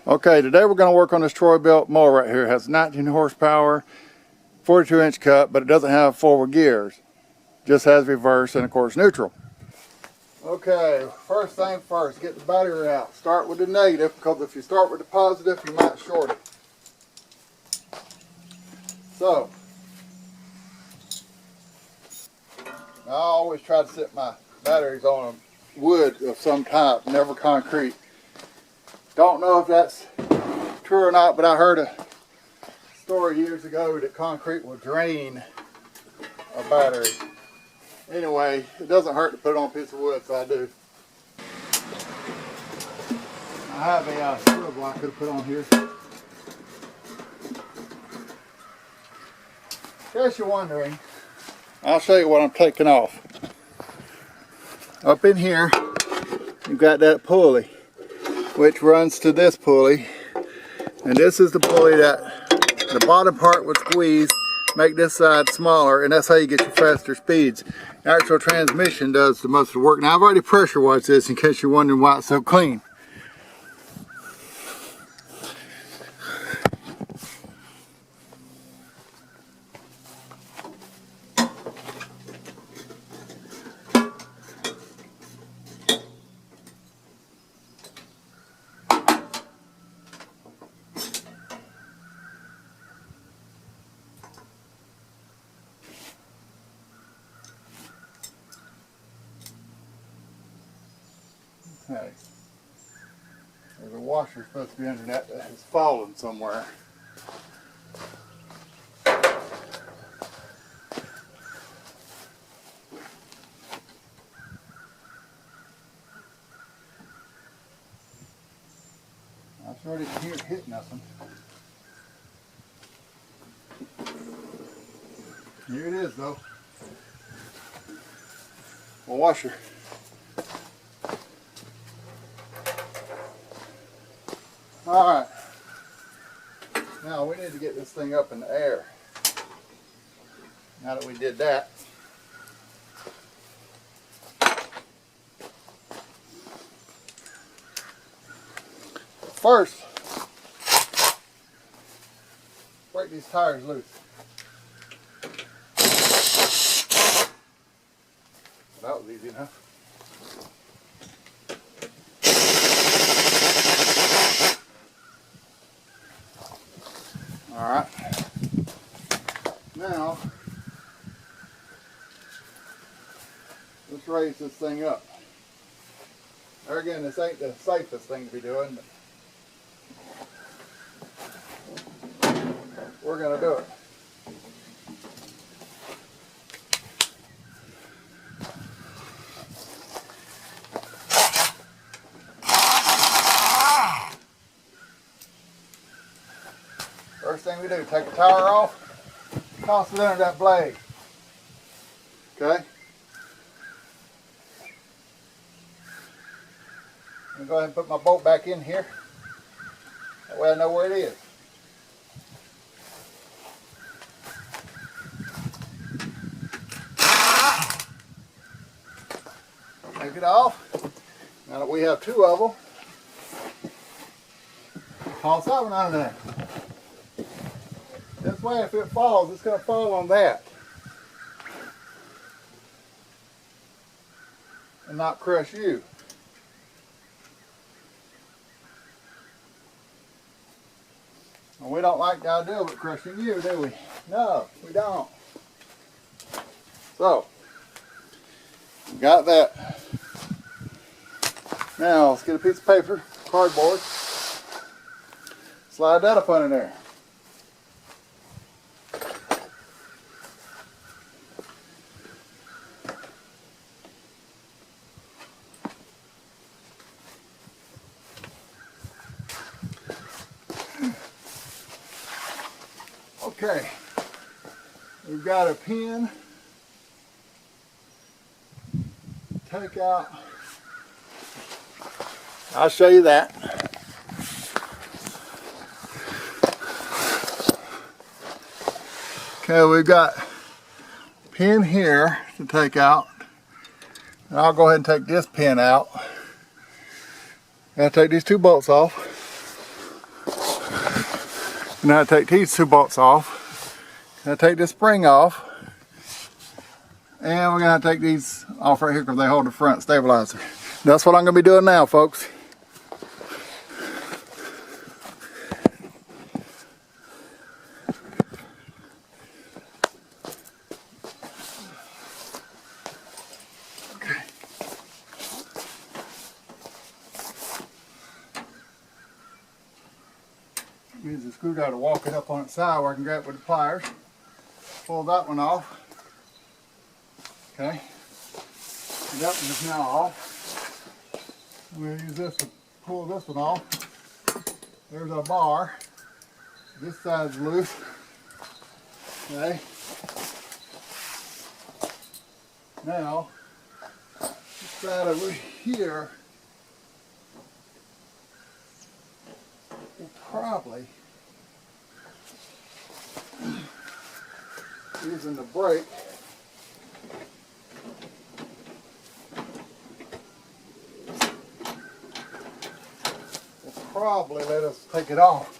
Okay, today we're going to work on this Troy Bilt mower right here. It has 19 horsepower, 42-inch cut, but it doesn't have forward gears. Just has reverse and of course neutral. Okay, first thing first, get the battery out. Start with the negative, because if you start with the positive, you might short it. So, I always try to set my batteries on wood of some type, never concrete. Don't know if that's true or not, but I heard a story years ago that concrete will drain a battery. Anyway, it doesn't hurt to put it on a piece of wood, so I do. I have a swivel I could have put on here. In case you're wondering, I'll show you what I'm taking off. Up in here, you've got that pulley, which runs to this pulley, and this is the pulley that the bottom part would squeeze, make this side smaller, and that's how you get your faster speeds. The actual transmission does the most of the work. Now I've already pressure washed this in case you're wondering why it's so clean. Okay. There's a washer supposed to be under that has fallen somewhere. I sure didn't hear it hit nothing. Here it is though. A washer. Alright, now we need to get this thing up in the air. Now that we did that, first, break these tires loose. That was easy enough. Alright, now let's raise this thing up. There again, this ain't the safest thing to be doing, but we're going to do it. First thing we do, take the tire off, toss it under that blade. Okay? I'm going to go ahead and put my bolt back in here. That way I know where it is. Take it off. Now that we have two of them, toss that one under there. This way, if it falls, it's going to fall on that and not crush you. And we don't like the idea of it crushing you, do we? No, we don't. So, we got that. Now, let's get a piece of paper, cardboard, slide that up under there. Okay, we've got a pin, take out, I'll show you that. Okay, we've got a pin here to take out, and I'll go ahead and take this pin out. Gotta take these two bolts off. Now I take these two bolts off. I take this spring off. And we're going to take these off right here because they hold the front stabilizer. That's what I'm going to be doing now, folks. Use the screwdriver to walk it up on its side where I can grab it with the pliers. Pull that one off. Okay. And that one is now off. I'm going to use this to pull this one off. There's our bar. This side's loose. Okay. Now, this side over here will probably, using the brake, will probably let us take it off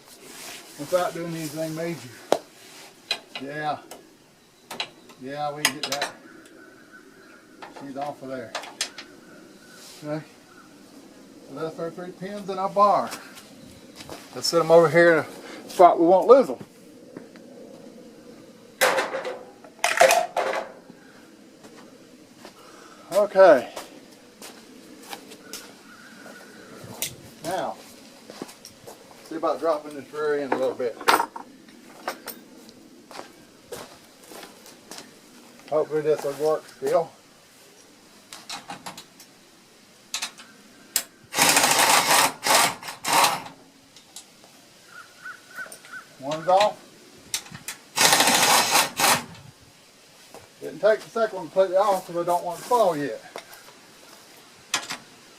without doing anything major. Yeah, we can get that. She's off of there. Okay, so that's our 3 pins and our bar. Let's set them over here in a spot we won't lose them. Okay. Now, see about dropping this rear end a little bit. Hopefully this will work still. One's off. Didn't take the second one completely off because I don't want it to fall yet.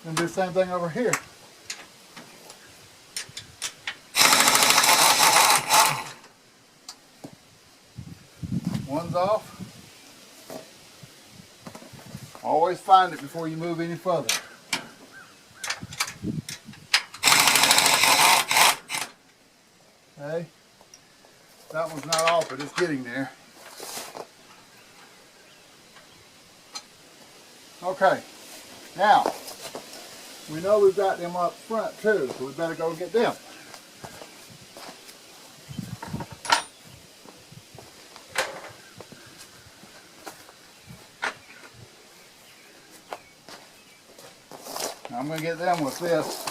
And do the same thing over here. One's off. Always find it before you move any further. Okay. That one's not off, but it's getting there. Okay. Now, we know we've got them up front too, so we better go get them. I'm going to get them with this.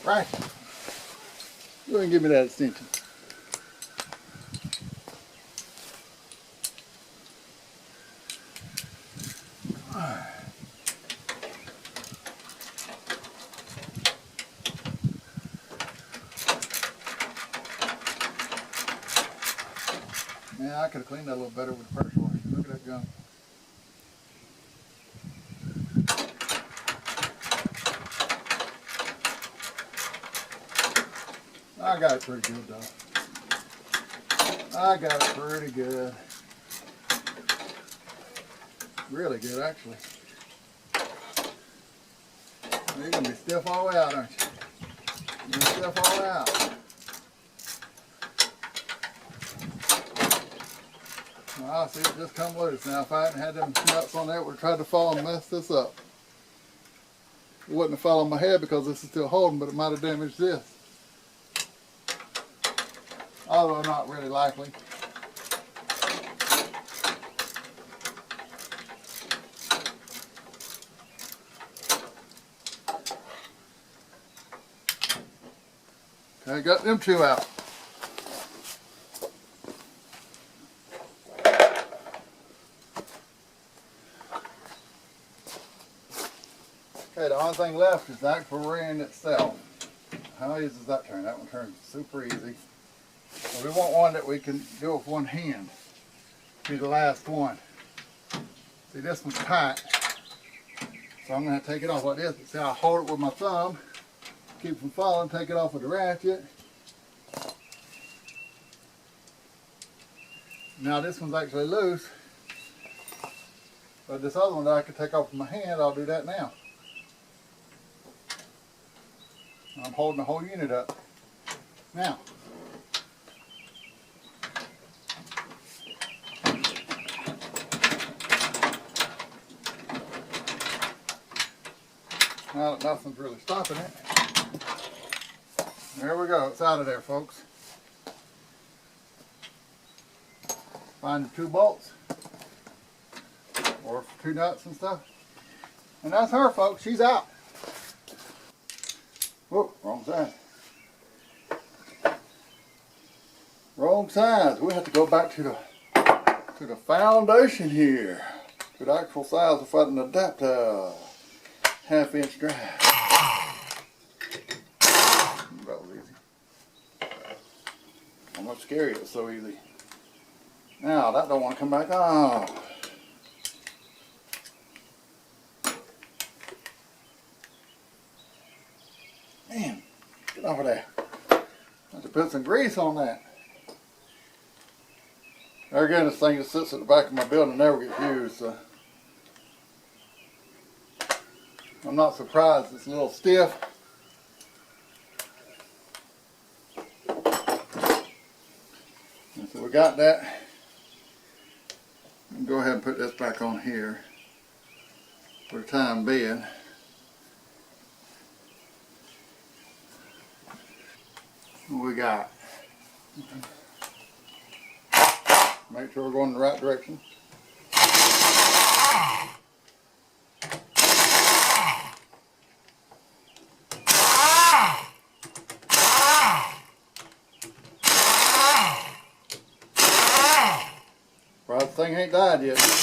Right. Go ahead and give me that extension. Yeah, I could have cleaned that a little better with the pressure washer. Look at that gum. I got it pretty good though. I got it pretty good. Really good actually. You're going to be stiff all the way out, aren't you? You're going to be stiff all the way out. Well, see, it just come loose. Now, if I hadn't had them nuts on there, it would have tried to fall and mess this up. It wouldn't have fell on my head because this is still holding, but it might have damaged this. Although not really likely. Okay, got them two out. Okay, the only thing left is the actual rear end itself. How easy does that turn? That one turns super easy. So we want one that we can do with one hand. Be the last one. See, this one's tight. So I'm going to take it off like this. See, I hold it with my thumb. Keep it from falling. Take it off with the ratchet. Now this one's actually loose. But this other one that I could take off with my hand, I'll do that now. I'm holding the whole unit up. Now, now that nothing's really stopping it, there we go, it's out of there, folks. Find the 2 bolts, or 2 nuts and stuff. And that's her, folks, she's out. Whoop, wrong side. Wrong size. We have to go back to the foundation here, to the actual size of an adapter. 1/2 inch drive. That was easy. I'm not scary, it's so easy. Now that don't want to come back on. Man, get off of there. I have to put some grease on that. There again, this thing just sits at the back of my building and never gets used, so I'm not surprised it's a little stiff. And so we got that. Go ahead and put this back on here for the time being. What we got? Make sure we're going in the right direction. Well, the thing ain't died yet. It's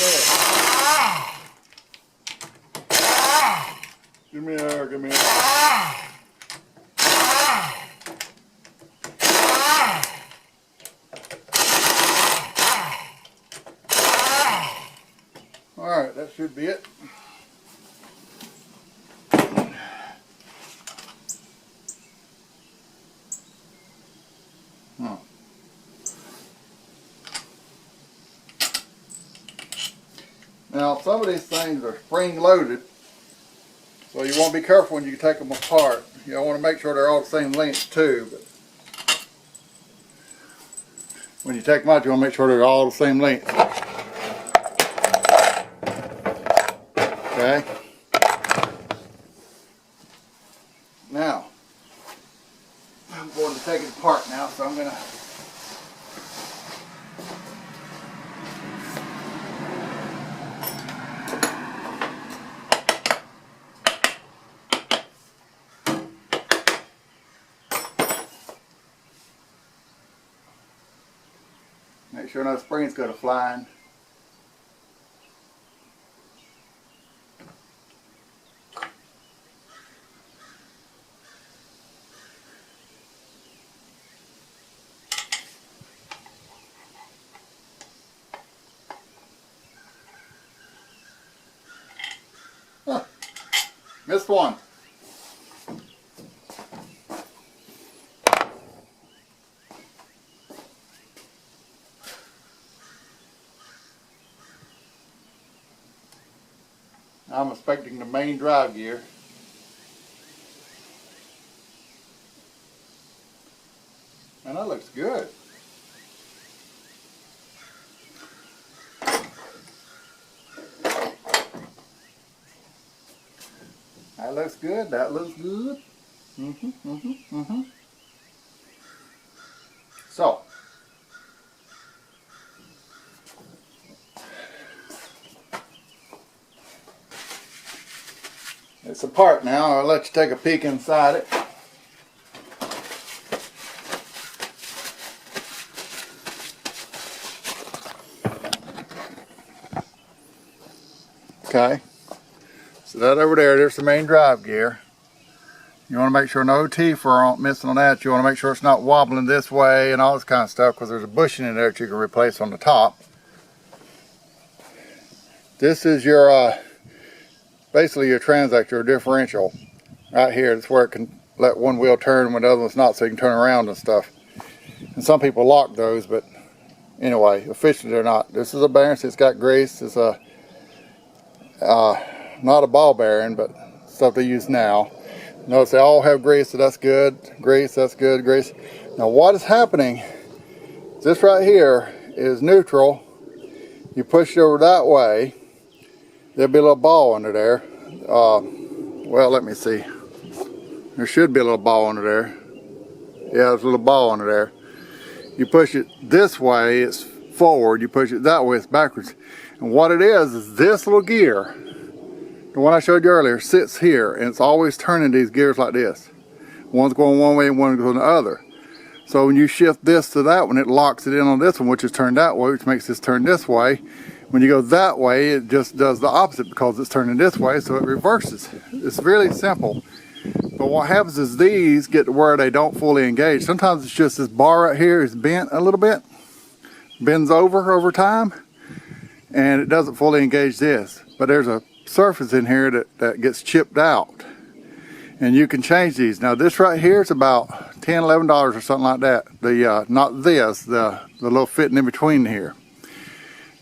dead. Give me air, give me air. Alright, that should be it. Now, some of these things are spring loaded, so you want to be careful when you take them apart. You want to make sure they're all the same length too. But when you take them out, you want to make sure they're all the same length. Okay. Now, I'm going to take it apart now, so I'm going to make sure no springs go to flying. Huh. Missed one. I'm inspecting the main drive gear. And that looks good. That looks good. That looks good. So, it's apart now. I'll let you take a peek inside it. Okay. So that over there's the main drive gear. You want to make sure no teeth are missing on that. You want to make sure it's not wobbling this way and all this kind of stuff, because there's a bushing in there that you can replace on the top. This is your basically your transaxle, your differential. Right here, that's where it can let one wheel turn when the other one's not, so you can turn around and stuff. And some people lock those, but anyway, officially they're not. This is a bearing, so it's got grease. It's a not a ball bearing, but stuff they use now. Notice they all have grease, so that's good. Grease, that's good. Grease. Now what is happening, this right here is neutral. You push it over that way, there'll be a little ball under there. Well, let me see. There should be a little ball under there. Yeah, there's a little ball under there. You push it this way, it's forward. You push it that way, it's backwards. And what it is this little gear, the one I showed you earlier, sits here, and it's always turning these gears like this. One's going one way and one's going the other. So when you shift this to that one, it locks it in on this one, which is turned that way, which makes this turn this way. When you go that way, it just does the opposite because it's turning this way, so it reverses. It's really simple. But what happens is these get to where they don't fully engage. Sometimes it's just this bar right here is bent a little bit, bends over time, and it doesn't fully engage this. But there's a surface in here that gets chipped out. And you can change these. Now this right here is about $10, $11 or something like that. The not this, the little fitting in between here.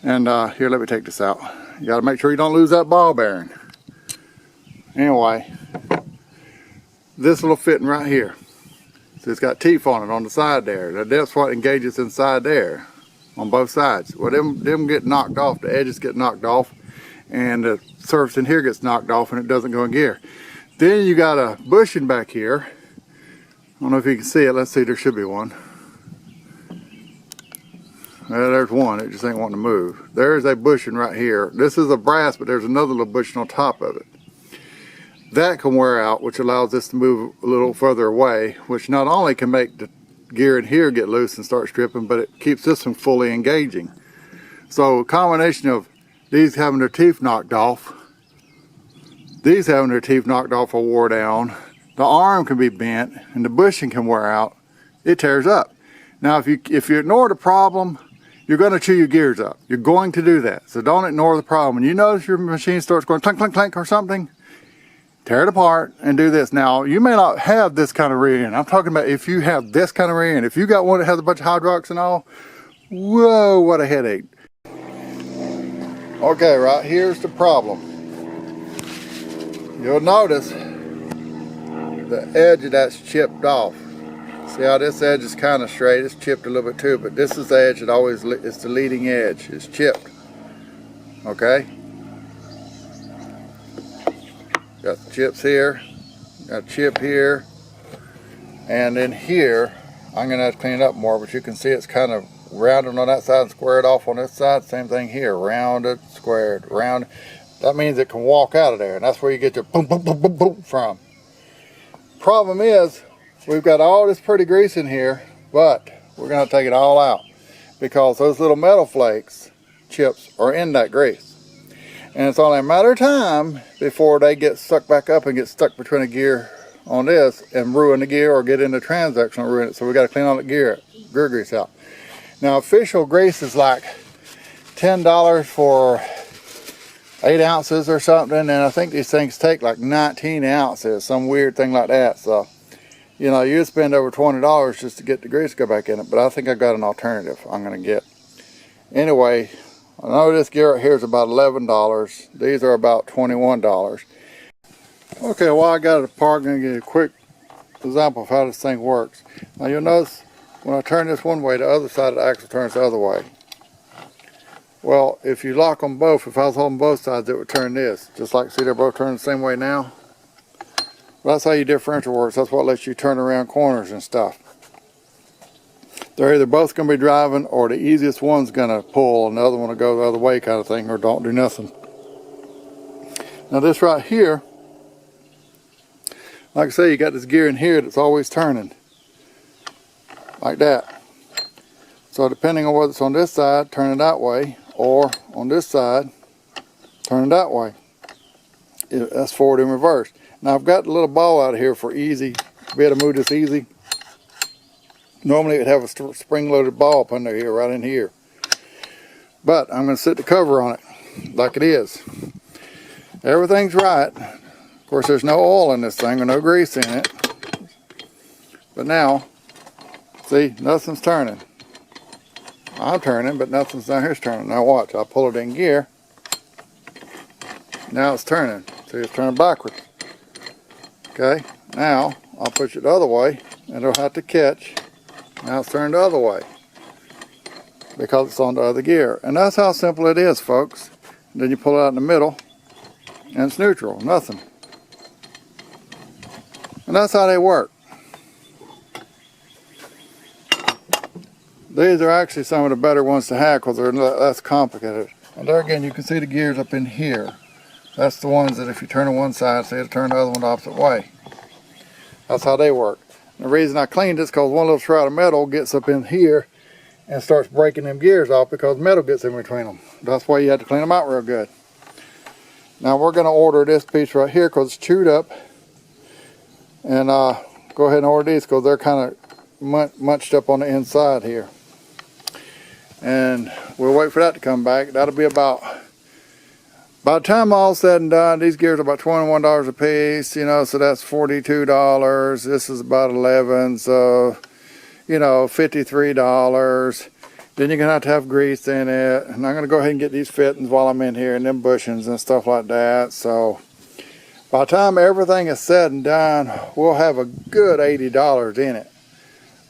And here, let me take this out. You got to make sure you don't lose that ball bearing. Anyway, this little fitting right here. So it's got teeth on it on the side there. That's what engages inside there on both sides. Well, them get knocked off. The edges get knocked off, and the surface in here gets knocked off, and it doesn't go in gear. Then you got a bushing back here. I don't know if you can see it. Let's see, there should be one. There's one, it just ain't wanting to move. There's a bushing right here. This is a brass, but there's another little bushing on top of it. That can wear out, which allows this to move a little further away, which not only can make the gear in here get loose and start stripping, but it keeps this one fully engaging. So a combination of these having their teeth knocked off, these having their teeth knocked off or wore down, the arm can be bent, and the bushing can wear out, it tears up. Now if you ignore the problem, you're going to chew your gears up. You're going to do that. So don't ignore the problem. When you notice your machine starts going clink, clink, clink or something, tear it apart and do this. Now, you may not have this kind of rear end. I'm talking about if you have this kind of rear end. If you got one that has a bunch of hydraulics and all, whoa, what a headache. Okay, right here's the problem. You'll notice the edge of that's chipped off. See how this edge is kind of straight, it's chipped a little bit too, but this is the edge that always, it's the leading edge, it's chipped. Okay? Got the chips here, got a chip here, and then here, I'm gonna have to clean it up more, but you can see it's kind of rounded on that side and squared off on this side. Same thing here, rounded, squared, round. That means it can walk out of there, and that's where you get your boom, boom, boom, boom, boom from. Problem is, we've got all this pretty grease in here, but we're going to take it all out because those little metal flakes, chips, are in that grease. And it's only a matter of time before they get stuck back up and get stuck between a gear on this and ruin the gear or get in the transaxle and ruin it. So we got to clean all the gear grease out. Now official grease is like $10 for 8 ounces or something, and I think these things take like 19 ounces, some weird thing like that. So, you know, you'd spend over $20 just to get the grease to go back in it, but I think I got an alternative I'm going to get. Anyway, I know this gear right here is about $11. These are about $21. Okay, well, I got it apart. I'm going to give you a quick example of how this thing works. Now you'll notice when I turn this one way, the other side of the axle turns the other way. Well, if you lock them both, if I was holding both sides, it would turn this. Just like, see, they're both turning the same way now. Well, that's how your differential works. That's what lets you turn around corners and stuff. They're either both going to be driving, or the easiest one's going to pull and the other one will go the other way kind of thing, or don't do nothing. Now this right here, like I say, you got this gear in here that's always turning. Like that. So depending on whether it's on this side, turn it that way, or on this side, turn it that way. That's forward and reverse. Now I've got the little ball out of here for easy, to be able to move this easy. Normally it'd have a spring-loaded ball up under here, right in here. But I'm going to set the cover on it like it is. Everything's right. Of course, there's no oil in this thing or no grease in it. But now, see, nothing's turning. I'm turning, but nothing's down here's turning. Now watch, I'll pull it in gear. Now it's turning. See, it's turning backwards. Okay, now I'll push it the other way and it'll have to catch Now it's turned the other way because it's on the other gear. And that's how simple it is, folks. Then you pull it out in the middle and it's neutral, nothing. And that's how they work. These are actually some of the better ones to have because they're less complicated. And there again, you can see the gears up in here. That's the ones that if you turn on one side, say to turn the other one the opposite way. That's how they work. And the reason I cleaned this is because one little shroud of metal gets up in here and starts breaking them gears off because metal gets in between them. That's why you have to clean them out real good. Now we're going to order this piece right here because it's chewed up. And go ahead and order these because they're kind of munched up on the inside here. And we'll wait for that to come back. That'll be about, by the time all's said and done, these gears are about $21 a piece, you know, so that's $42. This is about $11, so, you know, $53. Then you're going to have grease in it. And I'm going to go ahead and get these fittings while I'm in here and them bushings and stuff like that. So by the time everything is said and done, we'll have a good $80 in it.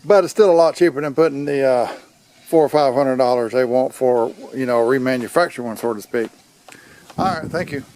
But it's still a lot cheaper than putting the $400 or $500 they want for, you know, remanufacture one, so to speak. All right, thank you.